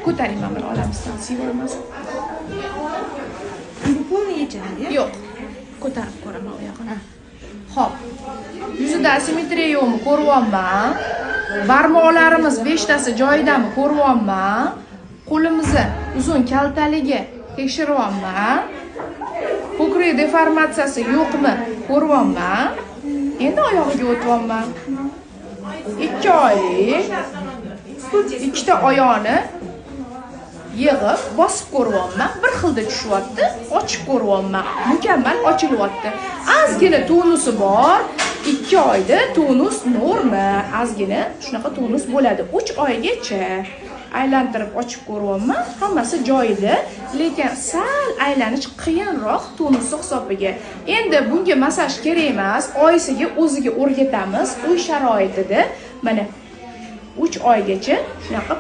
Ko'taring mana buni olamizdan sevavermasin. Bu polni yechadi. Yo'q. Ko'tarib ko'raman u yoqni. Xo'p. Yuzida asimetriya yo'qmi ko'ryapman. Barmoqlarimiz 5 tasi joyidami ko'ryapman. Qo'limizni uzun kaltaligi tekshiryapman. Ko'krak deformatsiyasi yo'qmi ko'ryapman. Endi oyog'iga o'tyapman. 2 oylik ikkita oyoqni yig'ib bosib ko'ryapman. Bir xilda tushyapti, ochib ko'ryapman. Mukammal ochilyapti. Ozgina tonusi bor. 2 oyda tonus norma. Ozgina shunaqa tonus bo'ladi. 3 oygacha aylantirib ochib ko'ryapman. Hammasi joyida, lekin sal aylanish qiyinroq tonusi hisobiga. Endi bunga masaj kerak emas. Oyisiga o'ziga o'rgatamiz. Uy sharoitida mana 3 oygacha shunaqa